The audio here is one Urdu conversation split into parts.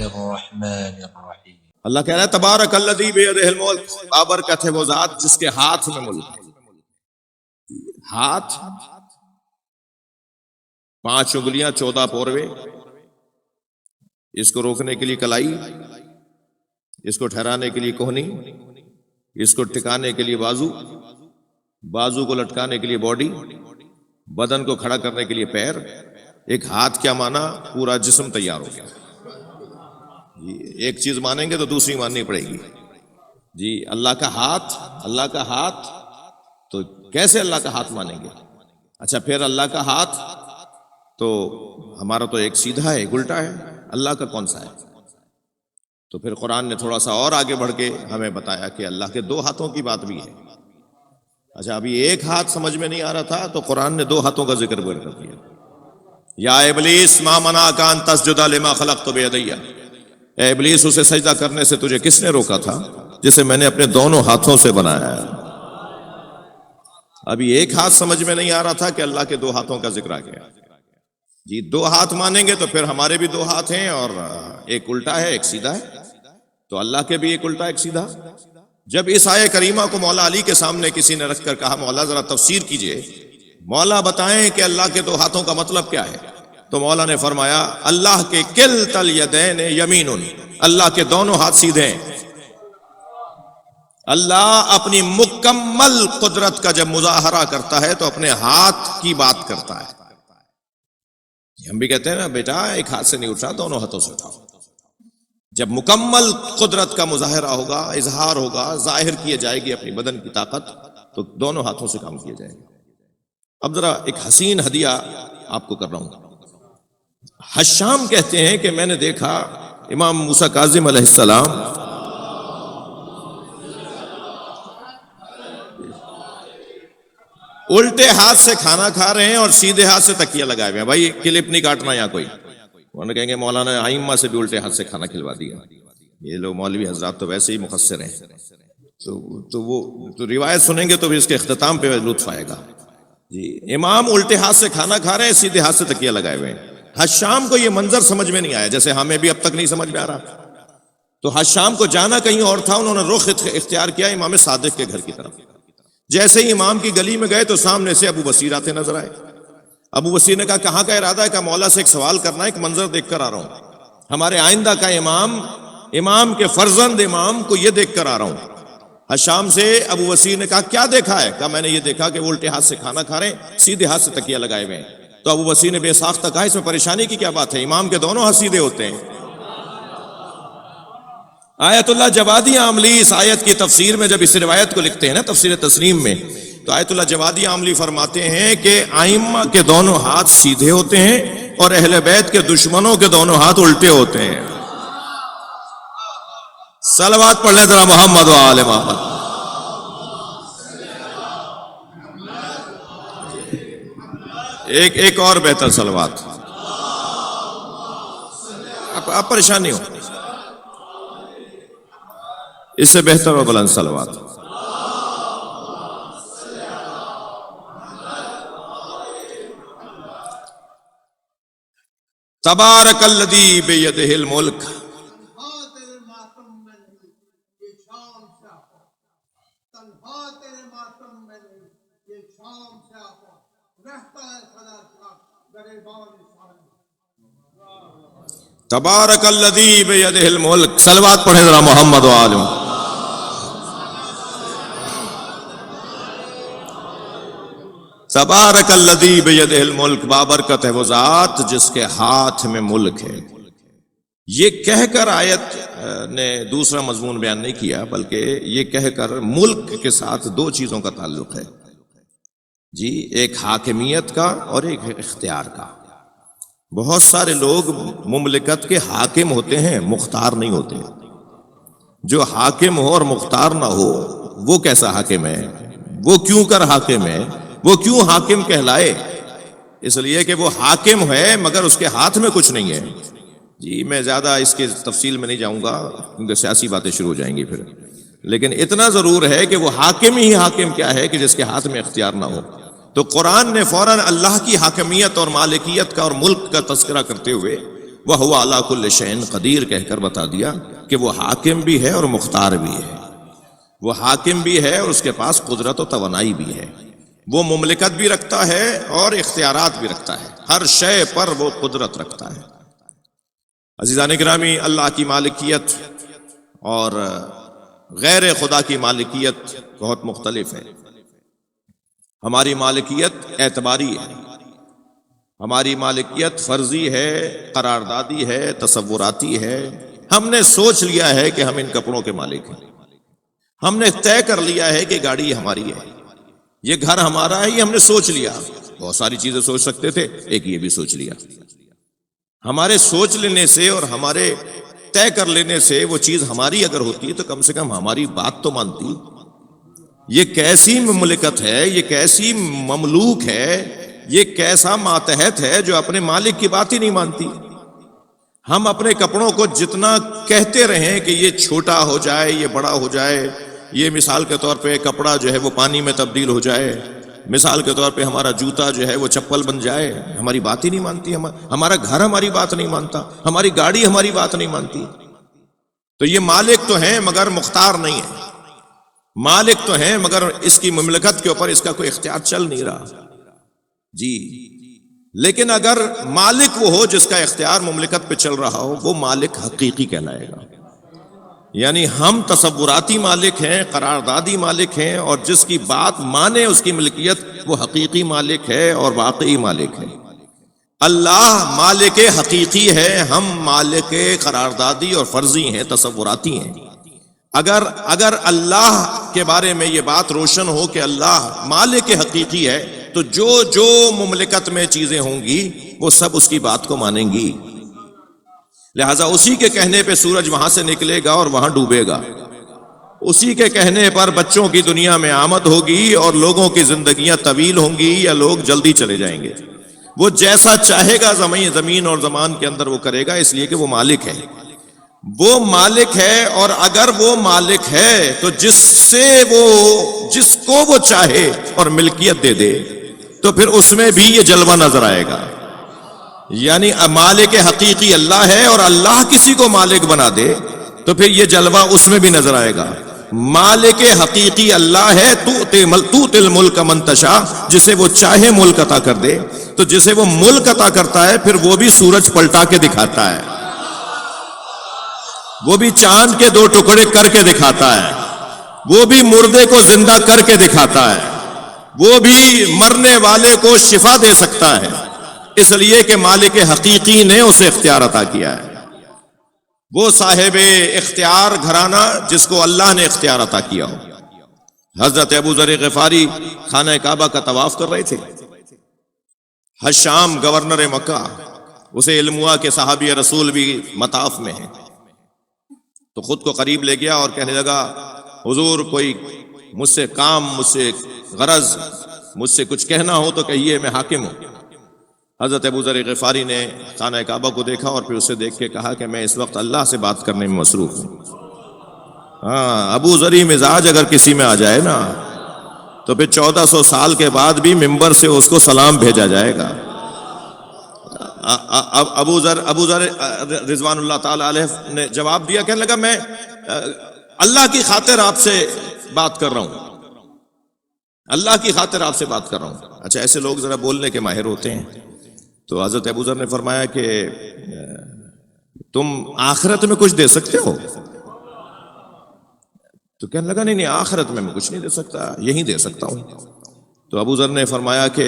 الرحمن الرحیم۔ اللہ کہہ رہا ہے تبارک الذی بیدہ الملک، بابرکت ہے وہ ذات جس کے ہاتھ میں ملک ہے۔ ہاتھ 5 انگلیاں 14 پوروے، اس کو روکنے کے لیے کلائی، اس کو ٹھہرانے کے لیے کوہنی، اس کو ٹکانے کے لیے بازو، بازو کو لٹکانے کے لیے باڈی، بدن کو کھڑا کرنے کے لیے پیر۔ ایک ہاتھ کیا مانا؟ پورا جسم تیار ہو گیا جی۔ ایک چیز مانیں گے تو دوسری ماننی پڑے گی جی۔ اللہ کا ہاتھ، اللہ کا ہاتھ، تو کیسے اللہ کا ہاتھ مانیں گے؟ اچھا پھر اللہ کا ہاتھ تو ہمارا تو ایک سیدھا ہے، ایک الٹا ہے، اللہ کا کون سا ہے؟ تو پھر قرآن نے تھوڑا سا اور آگے بڑھ کے ہمیں بتایا کہ اللہ کے 2 ہاتھوں کی بات بھی ہے۔ اچھا ابھی ایک ہاتھ سمجھ میں نہیں آ رہا تھا تو قرآن نے 2 ہاتھوں کا ذکر کر دیا۔ یا ابلیس ما منعک ان تسجد لما خلقت بیدی، اے ابلیس اسے سجدہ کرنے سے تجھے کس نے روکا تھا جسے میں نے اپنے دونوں ہاتھوں سے بنایا ہے۔ ابھی ایک ہاتھ سمجھ میں نہیں آ رہا تھا کہ اللہ کے 2 ہاتھوں کا ذکر آ گیا جی۔ 2 ہاتھ مانیں گے تو پھر ہمارے بھی 2 ہاتھ ہیں، اور ایک الٹا ہے ایک سیدھا ہے، تو اللہ کے بھی ایک الٹا ایک سیدھا۔ جب اس آیہ کریمہ کو مولا علی کے سامنے کسی نے رکھ کر کہا مولا ذرا تفسیر کیجئے، مولا بتائیں کہ اللہ کے 2 ہاتھوں کا مطلب کیا ہے، تو مولا نے فرمایا اللہ کے کلتا الیدین یمین، اللہ کے دونوں ہاتھ سیدھے ہیں۔ اللہ اپنی مکمل قدرت کا جب مظاہرہ کرتا ہے تو اپنے ہاتھ کی بات کرتا ہے۔ ہم بھی کہتے ہیں نا بیٹا ایک ہاتھ سے نہیں اٹھا، دونوں ہاتھوں سے اٹھاؤ۔ جب مکمل قدرت کا مظاہرہ ہوگا، اظہار ہوگا، ظاہر کیے جائے گی اپنی بدن کی طاقت، تو دونوں ہاتھوں سے کام کیا جائے گا۔ اب ذرا ایک حسین ہدیہ آپ کو کر رہا ہوں۔ حشام کہتے ہیں کہ میں نے دیکھا امام موسیٰ کاظم علیہ السلام الٹے ہاتھ سے کھانا کھا رہے ہیں اور سیدھے ہاتھ سے تکیہ لگائے ہوئے ہیں۔ بھائی کلپ نہیں کاٹنا یہاں کوئی، انہوں نے کہیں گے مولانا ائمہ سے بھی الٹے ہاتھ سے کھانا کھلوا دیا۔ یہ لوگ مولوی حضرات تو ویسے ہی مقصر ہیں، تو وہ تو روایت سنیں گے تو بھی اس کے اختتام پہ لطف آئے گا جی۔ امام الٹے ہاتھ سے کھانا کھا رہے ہیں، سیدھے ہاتھ سے تکیہ لگائے ہوئے ہیں۔ حشام کو یہ منظر سمجھ میں نہیں آیا، جیسے ہمیں بھی اب تک نہیں سمجھ میں آ رہا۔ تو حشام کو جانا کہیں اور تھا، انہوں نے رخ اختیار کیا امام صادق کے گھر کی طرف۔ جیسے ہی امام کی گلی میں گئے تو سامنے سے ابو بصیر آتے نظر آئے۔ ابو بصیر نے کہا کہاں کا ارادہ ہے؟ کہ مولا سے ایک سوال کرنا ہے، ایک منظر دیکھ کر آ رہا ہوں، ہمارے آئندہ کا امام کے فرزند امام کو یہ دیکھ کر آ رہا ہوں۔ حشام سے ابو بصیر نے کہا کیا دیکھا ہے؟ کہا میں نے یہ دیکھا کہ وہ الٹے ہاتھ سے کھانا کھا رہے ہیں، سیدھے ہاتھ سے تکیہ لگائے ہوئے ہیں۔ تو ابو بصیر نے بے ساختہ کہا اس میں پریشانی کی کیا بات ہے؟ امام کے دونوں ہاتھ سیدھے ہوتے ہیں۔ آیت اللہ جوادی عاملی اس آیت کی تفسیر میں جب اس روایت کو لکھتے ہیں نا تفسیر تسنیم میں، تو آیت اللہ جوادی عاملی فرماتے ہیں کہ ائمہ کے دونوں ہاتھ سیدھے ہوتے ہیں اور اہل بیت کے دشمنوں کے دونوں ہاتھ الٹے ہوتے ہیں۔ صلوات پڑھ لیں ذرا محمد و آل محمد۔ ایک اور بہتر صلوات، آپ پریشان نہیں ہو، اس سے بہتر اور بلند صلوات۔ تبارک الذی بیدہ الملک، تبارک الذی بیدہ الملک۔ صلوات پڑھیں ذرا محمد و آل محمد۔ تبارک الذی بیدہ الملک، بابرکت ہے وہ ذات جس کے ہاتھ میں ملک ہے۔ یہ کہہ کر آیت نے دوسرا مضمون بیان نہیں کیا، بلکہ یہ کہہ کر ملک کے ساتھ 2 چیزوں کا تعلق ہے جی، ایک حاکمیت کا اور ایک اختیار کا۔ بہت سارے لوگ مملکت کے حاکم ہوتے ہیں، مختار نہیں ہوتے۔ جو حاکم ہو اور مختار نہ ہو وہ کیسا حاکم ہے؟ وہ کیوں کر حاکم ہے؟ وہ کیوں حاکم کہلائے؟ اس لیے کہ وہ حاکم ہے مگر اس کے ہاتھ میں کچھ نہیں ہے جی۔ میں زیادہ اس کے تفصیل میں نہیں جاؤں گا کیونکہ سیاسی باتیں شروع ہو جائیں گی پھر، لیکن اتنا ضرور ہے کہ وہ حاکم ہی حاکم کیا ہے کہ جس کے ہاتھ میں اختیار نہ ہو۔ تو قرآن نے فوراً اللہ کی حاکمیت اور مالکیت کا اور ملک کا تذکرہ کرتے ہوئے وَهُوَ عَلَى كُلِّ شَيْءٍ قدیر کہہ کر بتا دیا کہ وہ حاکم بھی ہے اور مختار بھی ہے. وہ حاکم بھی ہے اور اس کے پاس قدرت و توانائی بھی ہے. وہ مملکت بھی رکھتا ہے اور اختیارات بھی رکھتا ہے. ہر شے پر وہ قدرت رکھتا ہے. عزیزان گرامی، اللہ کی مالکیت اور غیر خدا کی مالکیت بہت مختلف ہے. ہماری مالکیت اعتباری ہے، ہماری مالکیت فرضی ہے، قراردادی ہے، تصوراتی ہے. ہم نے سوچ لیا ہے کہ ہم ان کپڑوں کے مالک ہیں، ہم نے طے کر لیا ہے کہ گاڑی ہماری ہے، یہ گھر ہمارا ہے، یہ ہم نے سوچ لیا. بہت ساری چیزیں سوچ سکتے تھے، ایک یہ بھی سوچ لیا. ہمارے سوچ لینے سے اور ہمارے طے کر لینے سے وہ چیز ہماری اگر ہوتی تو کم سے کم ہماری بات تو مانتی. یہ کیسی مملکت ہے، یہ کیسی مملوک ہے، یہ کیسا ماتحت ہے جو اپنے مالک کی بات ہی نہیں مانتی. ہم اپنے کپڑوں کو جتنا کہتے رہیں کہ یہ چھوٹا ہو جائے، یہ بڑا ہو جائے، یہ مثال کے طور پہ کپڑا جو ہے وہ پانی میں تبدیل ہو جائے، مثال کے طور پہ ہمارا جوتا جو ہے وہ چپل بن جائے، ہماری بات ہی نہیں مانتی. ہمارا گھر ہماری بات نہیں مانتا، ہماری گاڑی ہماری بات نہیں مانتی. تو یہ مالک تو ہیں مگر مختار نہیں ہے. مالک تو ہیں مگر اس کی مملکت کے اوپر اس کا کوئی اختیار چل نہیں رہا. جی، لیکن اگر مالک وہ ہو جس کا اختیار مملکت پہ چل رہا ہو، وہ مالک حقیقی کہلائے گا. یعنی ہم تصوراتی مالک ہیں، قراردادی مالک ہیں، اور جس کی بات مانے اس کی ملکیت، وہ حقیقی مالک ہے اور واقعی مالک ہے. اللہ مالک حقیقی ہے، ہم مالک قراردادی اور فرضی ہیں، تصوراتی ہیں. اگر اللہ کے بارے میں یہ بات روشن ہو کہ اللہ مالک حقیقی ہے، تو جو مملکت میں چیزیں ہوں گی وہ سب اس کی بات کو مانیں گی. لہذا اسی کے کہنے پہ سورج وہاں سے نکلے گا اور وہاں ڈوبے گا. اسی کے کہنے پر بچوں کی دنیا میں آمد ہوگی اور لوگوں کی زندگیاں طویل ہوں گی یا لوگ جلدی چلے جائیں گے. وہ جیسا چاہے گا زمین اور زمان کے اندر وہ کرے گا، اس لیے کہ وہ مالک ہے. وہ مالک ہے، اور اگر وہ مالک ہے تو جس کو وہ چاہے اور ملکیت دے دے تو پھر اس میں بھی یہ جلوہ نظر آئے گا. یعنی مالک حقیقی اللہ ہے، اور اللہ کسی کو مالک بنا دے تو پھر یہ جلوہ اس میں بھی نظر آئے گا. مالک حقیقی اللہ ہے، تؤتی الملک من تشاء، جسے وہ چاہے ملک عطا کر دے. تو جسے وہ ملک عطا کرتا ہے پھر وہ بھی سورج پلٹا کے دکھاتا ہے، وہ بھی چاند کے 2 ٹکڑے کر کے دکھاتا ہے، وہ بھی مردے کو زندہ کر کے دکھاتا ہے، وہ بھی مرنے والے کو شفا دے سکتا ہے. اس لیے کہ مالک حقیقی نے اسے اختیار عطا کیا ہے. وہ صاحب اختیار گھرانہ جس کو اللہ نے اختیار عطا کیا ہو. حضرت ابو ذر غفاری خانہ کعبہ کا طواف کر رہے تھے. حشام گورنر مکہ، اسے علم ہوا کہ صحابی رسول بھی مطاف میں ہیں، تو خود کو قریب لے گیا اور کہنے لگا، حضور کوئی مجھ سے کام، مجھ سے غرض، مجھ سے کچھ کہنا ہو تو کہیے، میں حاکم ہوں. حضرت ابو ذر غفاری نے خانہ کعبہ کو دیکھا اور پھر اسے دیکھ کے کہا کہ میں اس وقت اللہ سے بات کرنے میں مصروف ہوں. ہاں، ابو ذری مزاج اگر کسی میں آ جائے نا تو پھر 1400 سال کے بعد بھی ممبر سے اس کو سلام بھیجا جائے گا. ابو ذر رضوان اللہ تعالی علیہ نے جواب دیا، کہنے لگا میں اللہ کی خاطر آپ سے بات کر رہا ہوں، اللہ کی خاطر آپ سے بات کر رہا ہوں. اچھا، ایسے لوگ ذرا بولنے کے ماہر ہوتے ہیں. تو حضرت ابو ذر نے فرمایا کہ تم آخرت میں کچھ دے سکتے ہو؟ تو کہنے لگا نہیں آخرت میں کچھ نہیں دے سکتا، یہی دے سکتا ہوں. تو ابو ذر نے فرمایا کہ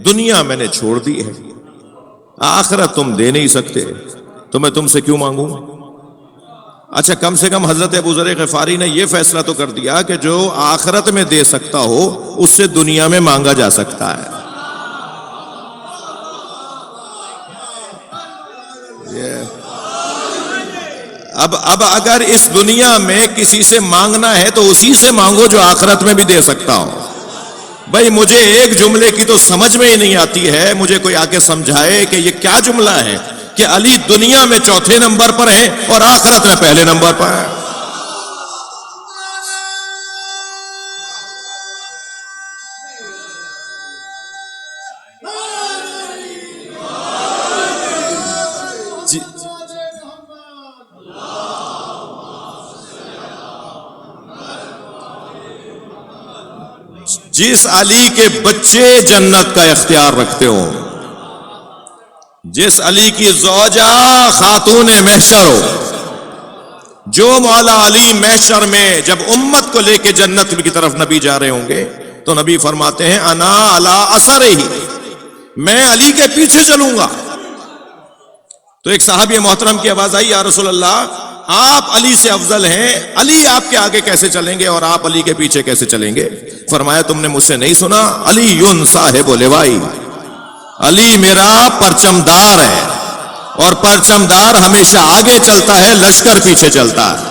دنیا میں نے چھوڑ دی ہے، آخرت تم دے نہیں سکتے، تو میں تم سے کیوں مانگوں؟ اچھا، کم سے کم حضرت ابو ذر غفاری نے یہ فیصلہ تو کر دیا کہ جو آخرت میں دے سکتا ہو اس سے دنیا میں مانگا جا سکتا ہے. اب اگر اس دنیا میں کسی سے مانگنا ہے تو اسی سے مانگو جو آخرت میں بھی دے سکتا ہو. بھائی مجھے ایک جملے کی تو سمجھ میں ہی نہیں آتی ہے، مجھے کوئی آ کے سمجھائے کہ یہ کیا جملہ ہے کہ علی دنیا میں 4تھے نمبر پر ہیں اور آخرت میں پہلے نمبر پر ہیں. جس علی کے بچے جنت کا اختیار رکھتے ہوں، جس علی کی زوجہ خاتون محشر ہو، جو مولا علی محشر میں جب امت کو لے کے جنت کی طرف نبی جا رہے ہوں گے تو نبی فرماتے ہیں انا علی اثرہ، میں علی کے پیچھے چلوں گا۔ تو ایک صحابی محترم کی آواز آئی، یا رسول اللہ آپ علی سے افضل ہیں، علی آپ کے آگے کیسے چلیں گے اور آپ علی کے پیچھے کیسے چلیں گے؟ فرمایا تم نے مجھ سے نہیں سنا، علی یون صاحب لوائی، علی میرا پرچم دار ہے، اور پرچم دار ہمیشہ آگے چلتا ہے، لشکر پیچھے چلتا ہے۔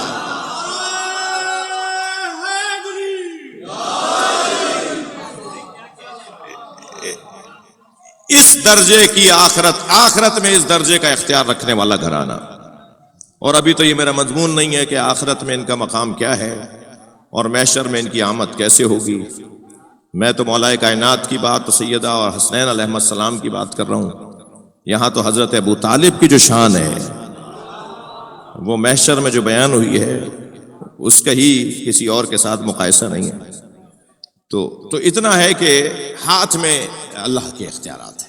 اس درجے کی آخرت میں اس درجے کا اختیار رکھنے والا گھرانہ۔ اور ابھی تو یہ میرا مضمون نہیں ہے کہ آخرت میں ان کا مقام کیا ہے اور محشر میں ان کی آمد کیسے ہوگی، میں تو مولا کائنات کی بات، سیدہ اور حسنین علیہ السلام کی بات کر رہا ہوں۔ یہاں تو حضرت ابو طالب کی جو شان ہے وہ محشر میں جو بیان ہوئی ہے اس کا ہی کسی اور کے ساتھ مقایسہ نہیں ہے۔ تو اتنا ہے کہ ہاتھ میں اللہ کے اختیارات ہیں۔